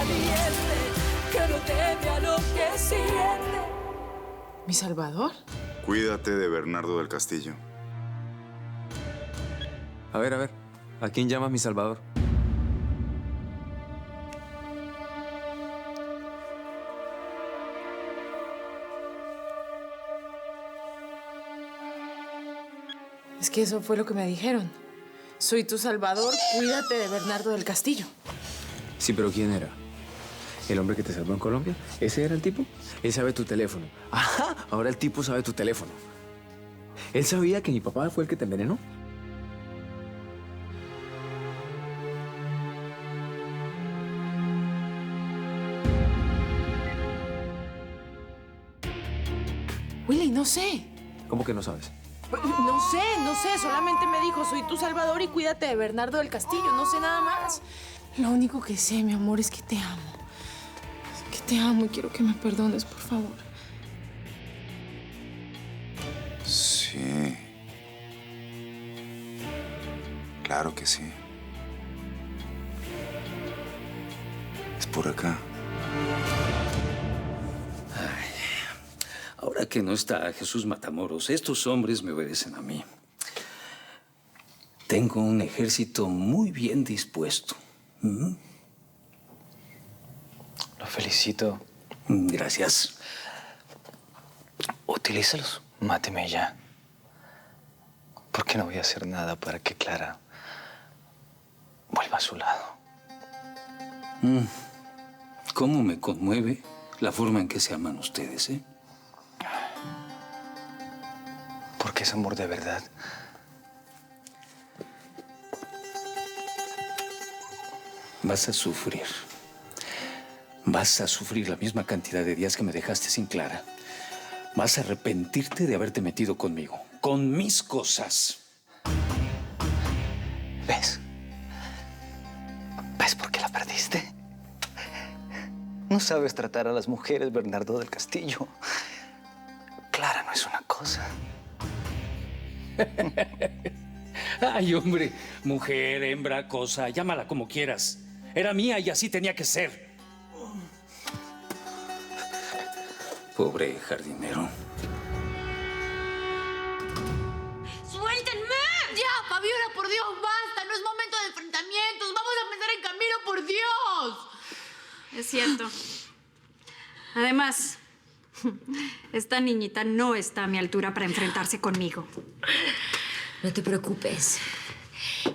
valiente que no teme a lo que siente. ¿Mi Salvador? Cuídate de Bernardo del Castillo. A ver. ¿A quién llamas mi Salvador? Es que eso fue lo que me dijeron. Soy tu Salvador, cuídate de Bernardo del Castillo. Sí, pero ¿quién era? ¿El hombre que te salvó en Colombia? ¿Ese era el tipo? Él sabe tu teléfono. Ajá, ahora el tipo sabe tu teléfono. ¿Él sabía que mi papá fue el que te envenenó? Willy, no sé. ¿Cómo que no sabes? No sé. Solamente me dijo, soy tu Salvador y cuídate de Bernardo del Castillo. No sé nada más. Lo único que sé, mi amor, es que te amo. Es que te amo y quiero que me perdones, por favor. Sí. Claro que sí. Es por acá. Ahora que no está Jesús Matamoros, estos hombres me obedecen a mí. Tengo un ejército muy bien dispuesto. Lo felicito. Gracias. Utilízalos. Máteme ya. Porque no voy a hacer nada para que Clara vuelva a su lado. ¿Cómo me conmueve la forma en que se aman ustedes, eh? Porque es amor de verdad. Vas a sufrir. Vas a sufrir la misma cantidad de días que me dejaste sin Clara. Vas a arrepentirte de haberte metido conmigo, con mis cosas. ¿Ves? ¿Ves por qué la perdiste? No sabes tratar a las mujeres, Bernardo del Castillo. Clara no es una cosa. Ay, hombre, mujer, hembra, cosa, llámala como quieras. Era mía y así tenía que ser. Pobre jardinero. ¡Suéltenme! Ya, Fabiola, por Dios, basta. No es momento de enfrentamientos. Vamos a empezar en camino, por Dios. Es cierto. Además, esta niñita no está a mi altura para enfrentarse conmigo. No te preocupes.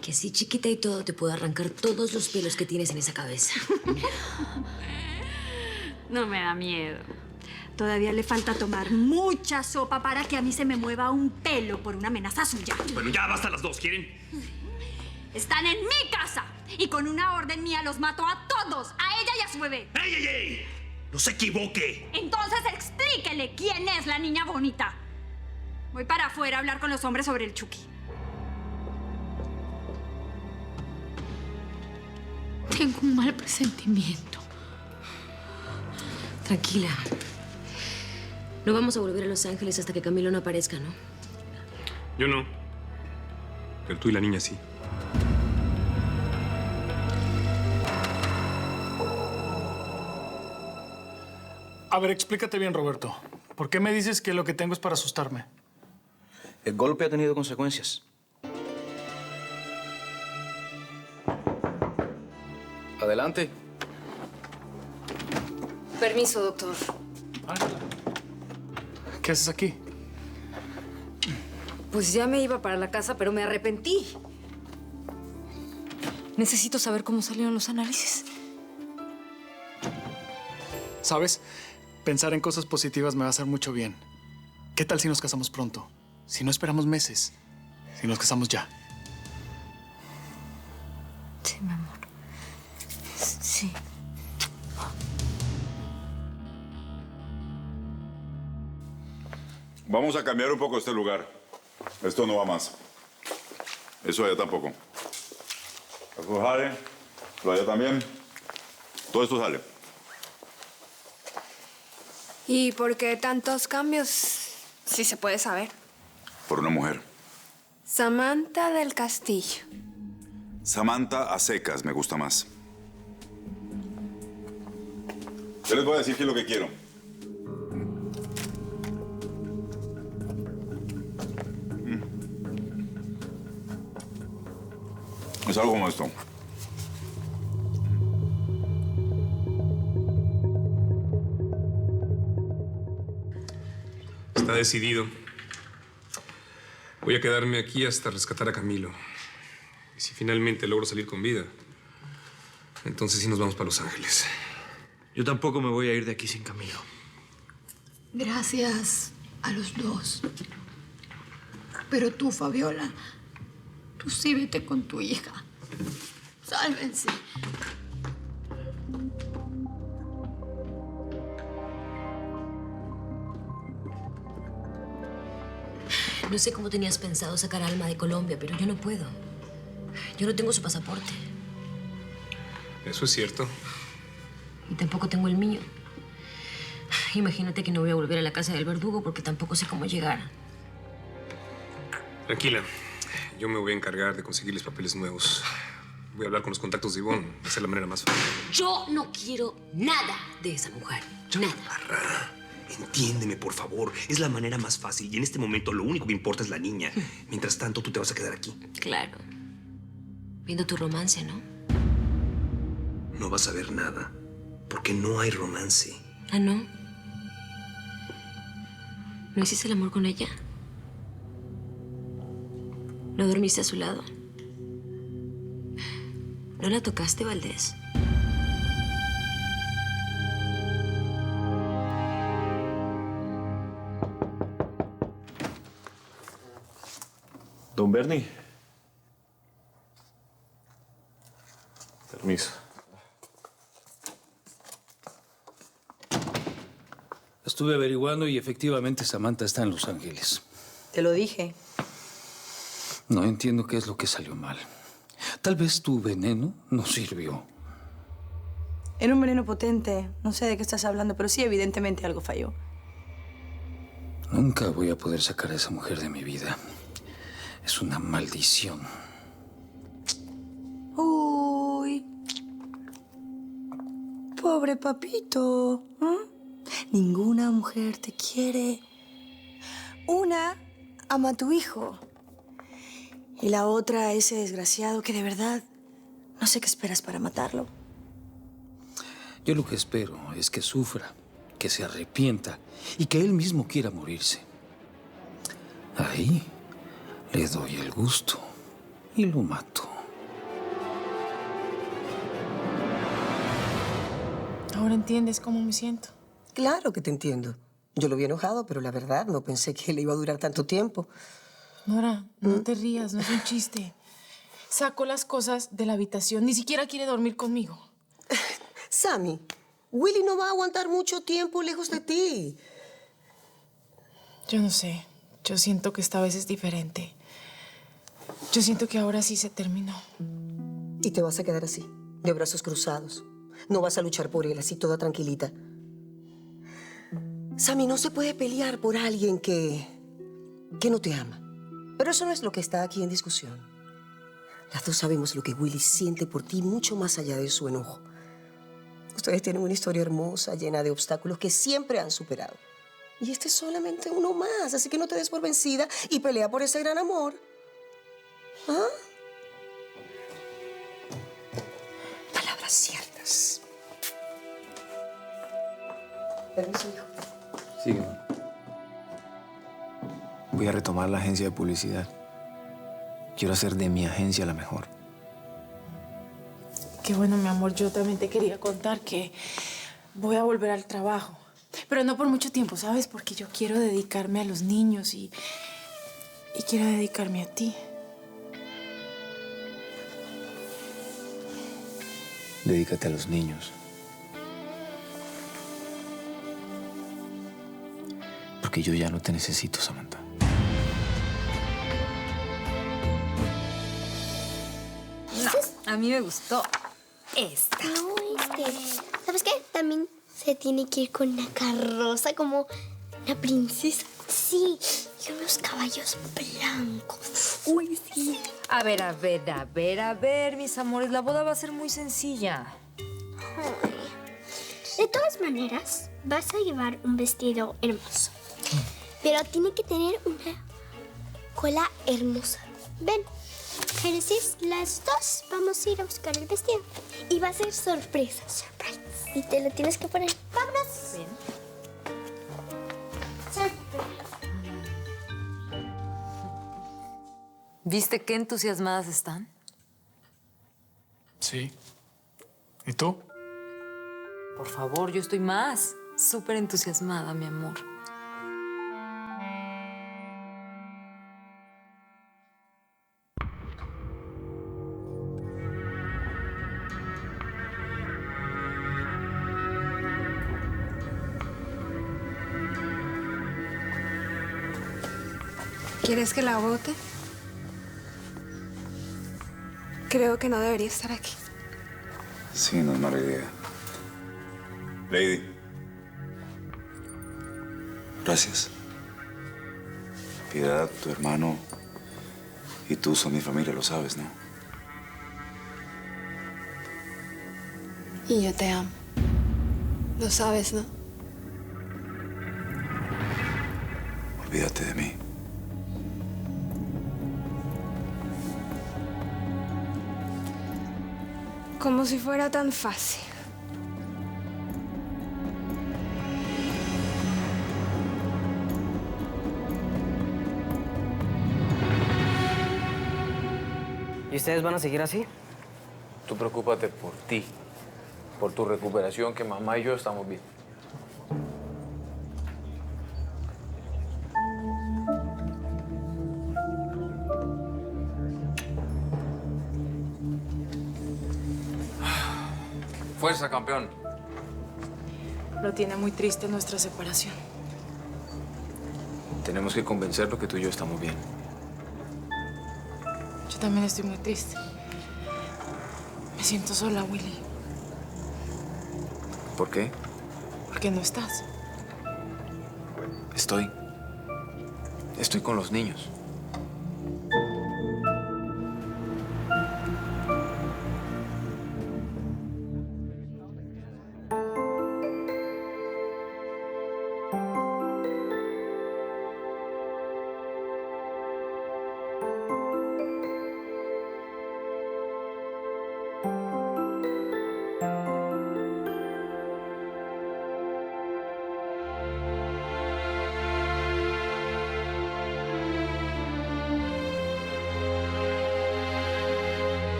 Que así chiquita y todo te puedo arrancar todos los pelos que tienes en esa cabeza. No me da miedo. Todavía le falta tomar mucha sopa para que a mí se me mueva un pelo por una amenaza suya. Bueno, ya basta las dos, ¿quieren? Están en mi casa y con una orden mía los mato a todos, a ella y a su bebé. ¡Ey, ey, ey! ¡No se equivoque! Entonces explíquele quién es la niña bonita. Voy para afuera a hablar con los hombres sobre el Chucky. Tengo un mal presentimiento. Tranquila. No vamos a volver a Los Ángeles hasta que Camilo no aparezca, ¿no? Yo no. Pero tú y la niña sí. A ver, explícate bien, Roberto. ¿Por qué me dices que lo que tengo es para asustarme? El golpe ha tenido consecuencias. Adelante. Permiso, doctor. ¿Qué haces aquí? Pues ya me iba para la casa, pero me arrepentí. Necesito saber cómo salieron los análisis. ¿Sabes? Pensar en cosas positivas me va a hacer mucho bien. ¿Qué tal si nos casamos pronto? Si no esperamos meses. Si nos casamos ya. Sí, mi amor. Sí. Vamos a cambiar un poco este lugar. Esto no va más. Eso allá tampoco. Eso sale. Lo allá también. Todo esto sale. ¿Y por qué tantos cambios? Si se puede saber. Por una mujer. Samantha del Castillo. Samantha a secas me gusta más. Yo les voy a decir qué es lo que quiero. Es algo como esto. Está decidido. Voy a quedarme aquí hasta rescatar a Camilo. Y si finalmente logro salir con vida, entonces sí nos vamos para Los Ángeles. Yo tampoco me voy a ir de aquí sin Camilo. Gracias a los dos. Pero tú, Fabiola, tú sí vete con tu hija. Sálvense. No sé cómo tenías pensado sacar a Alma de Colombia, pero yo no puedo. Yo no tengo su pasaporte. Eso es cierto. Y tampoco tengo el mío. Imagínate que no voy a volver a la casa del verdugo porque tampoco sé cómo llegar. Tranquila. Yo me voy a encargar de conseguirles papeles nuevos. Voy a hablar con los contactos de Ivonne. Va a ser la manera más fácil. Yo no quiero nada de esa mujer. Nada. Entiéndeme, por favor. Es la manera más fácil y en este momento lo único que importa es la niña. Mientras tanto, tú te vas a quedar aquí. Claro. Viendo tu romance, ¿no? No vas a ver nada, porque no hay romance. ¿Ah, no? ¿No hiciste el amor con ella? ¿No dormiste a su lado? ¿No la tocaste, Valdés? Don Bernie. Permiso. Estuve averiguando y efectivamente Samantha está en Los Ángeles. Te lo dije. No entiendo qué es lo que salió mal. Tal vez tu veneno no sirvió. Era un veneno potente. No sé de qué estás hablando, pero sí, evidentemente algo falló. Nunca voy a poder sacar a esa mujer de mi vida. Es una maldición. Uy. Pobre papito. Ninguna mujer te quiere. Una ama a tu hijo. Y la otra a ese desgraciado que de verdad no sé qué esperas para matarlo. Yo lo que espero es que sufra, que se arrepienta y que él mismo quiera morirse. Ahí le doy el gusto y lo mato. Ahora entiendes cómo me siento. Claro que te entiendo. Yo lo vi enojado, pero la verdad no pensé que le iba a durar tanto tiempo. Nora, no te rías, no es un chiste. Saco las cosas de la habitación. Ni siquiera quiere dormir conmigo. Sammy, Willy no va a aguantar mucho tiempo lejos de ti. Yo no sé. Yo siento que esta vez es diferente. Yo siento que ahora sí se terminó. Y te vas a quedar así, de brazos cruzados. No vas a luchar por él, así toda tranquilita. Sammy, no se puede pelear por alguien que no te ama. Pero eso no es lo que está aquí en discusión. Las dos sabemos lo que Willy siente por ti mucho más allá de su enojo. Ustedes tienen una historia hermosa, llena de obstáculos que siempre han superado. Y este es solamente uno más, así que no te des por vencida y pelea por ese gran amor. ¿Ah? Palabras ciertas. Permiso, hijo. Sígueme. Voy a retomar la agencia de publicidad. Quiero hacer de mi agencia la mejor. Qué bueno, mi amor. Yo también te quería contar que voy a volver al trabajo. Pero no por mucho tiempo, ¿sabes? Porque yo quiero dedicarme a los niños y quiero dedicarme a ti. Dedícate a los niños. Porque yo ya no te necesito, Samantha. No, a mí me gustó esta. ¿Sabes qué? También se tiene que ir con una carroza como una princesa. Sí, y unos caballos blancos. Uy, sí. A ver, mis amores, la boda va a ser muy sencilla. De todas maneras, vas a llevar un vestido hermoso. Pero tiene que tener una cola hermosa. Ven, Génesis, las dos vamos a ir a buscar el vestido. Y va a ser sorpresa, surprise. Y te lo tienes que poner. ¡Vámonos! Ven. ¿Viste qué entusiasmadas están? Sí. ¿Y tú? Por favor, yo estoy más. Súper entusiasmada, mi amor. ¿Quieres que la bote? Creo que no debería estar aquí. Sí, no es mala idea. Lady. Gracias. Piedad, tu hermano y tú son mi familia, lo sabes, ¿no? Y yo te amo. Lo sabes, ¿no? Olvídate de mí. Como si fuera tan fácil. ¿Y ustedes van a seguir así? Tú preocúpate por ti, por tu recuperación, que mamá y yo estamos bien. Fuerza, campeón. Lo tiene muy triste nuestra separación. Tenemos que convencerlo que tú y yo estamos bien. Yo también estoy muy triste. Me siento sola, Willy. ¿Por qué? Porque no estás. Estoy con los niños.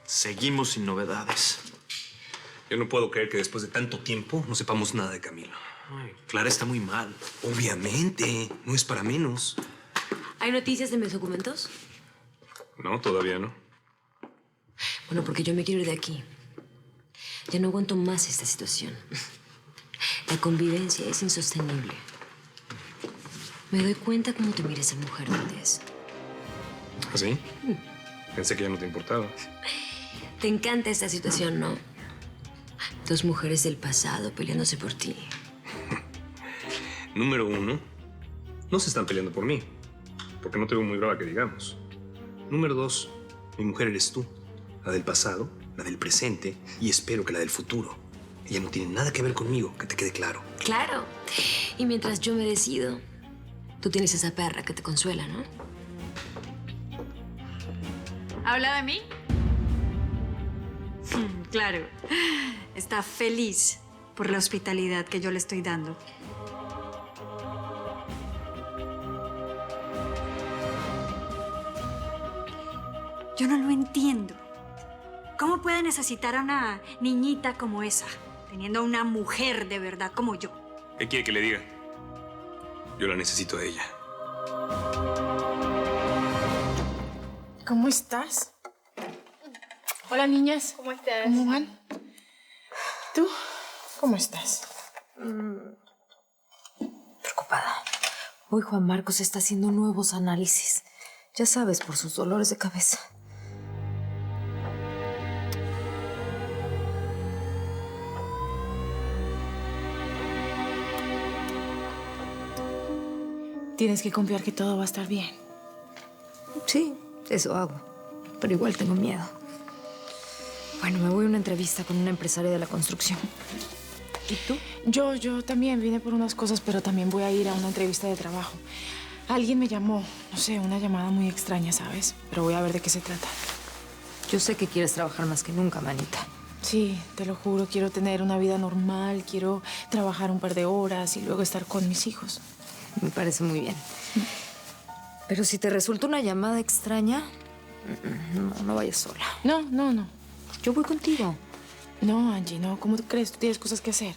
Seguimos sin novedades. Yo no puedo creer que después de tanto tiempo no sepamos nada de Camilo. Ay, Clara está muy mal. Obviamente, no es para menos. ¿Hay noticias de mis documentos? No, todavía no. Bueno, porque yo me quiero ir de aquí. Ya no aguanto más esta situación. La convivencia es insostenible. Me doy cuenta cómo te mira esa mujer, Valdés. ¿Así? Pensé que ya no te importaba. Te encanta esta situación, ¿no? Dos mujeres del pasado peleándose por ti. Número uno, no se están peleando por mí, porque no te veo muy brava que digamos. Número dos, mi mujer eres tú. La del pasado, la del presente y espero que la del futuro. Ella no tiene nada que ver conmigo, que te quede claro. Claro. Y mientras yo me decido, tú tienes esa perra que te consuela, ¿no? ¿Habla de mí? Claro. Está feliz por la hospitalidad que yo le estoy dando. Yo no lo entiendo. ¿Cómo puede necesitar a una niñita como esa, teniendo a una mujer de verdad como yo? ¿Qué quiere que le diga? Yo la necesito a ella. ¿Cómo estás? Hola, niñas. ¿Cómo estás? ¿Cómo van? ¿Tú? ¿Cómo estás? Preocupada. Hoy Juan Marcos está haciendo nuevos análisis. Ya sabes, por sus dolores de cabeza. Tienes que confiar que todo va a estar bien. Sí, eso hago. Pero igual tengo miedo. Bueno, me voy a una entrevista con una empresaria de la construcción. ¿Y tú? Yo también vine por unas cosas, pero también voy a ir a una entrevista de trabajo. Alguien me llamó, no sé, una llamada muy extraña, ¿sabes? Pero voy a ver de qué se trata. Yo sé que quieres trabajar más que nunca, manita. Sí, te lo juro, quiero tener una vida normal, quiero trabajar un par de horas y luego estar con mis hijos. Me parece muy bien. Pero si te resulta una llamada extraña, no vayas sola. No. Yo voy contigo. No, Angie, no. ¿Cómo tú crees? Tú tienes cosas que hacer.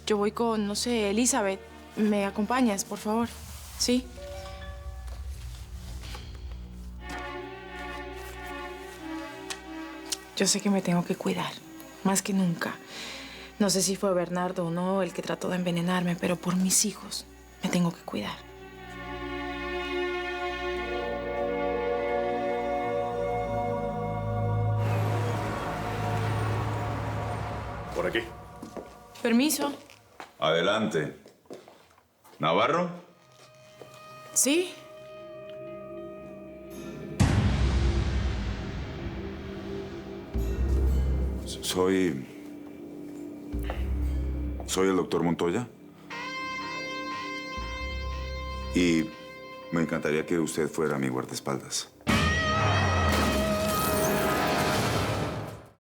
Yo voy con, no sé, Elizabeth. ¿Me acompañas, por favor? ¿Sí? Yo sé que me tengo que cuidar, más que nunca. No sé si fue Bernardo o no el que trató de envenenarme, pero por mis hijos me tengo que cuidar. Por aquí. Permiso. Adelante. ¿Navarro? ¿Sí? Soy el doctor Montoya. Y me encantaría que usted fuera mi guardaespaldas.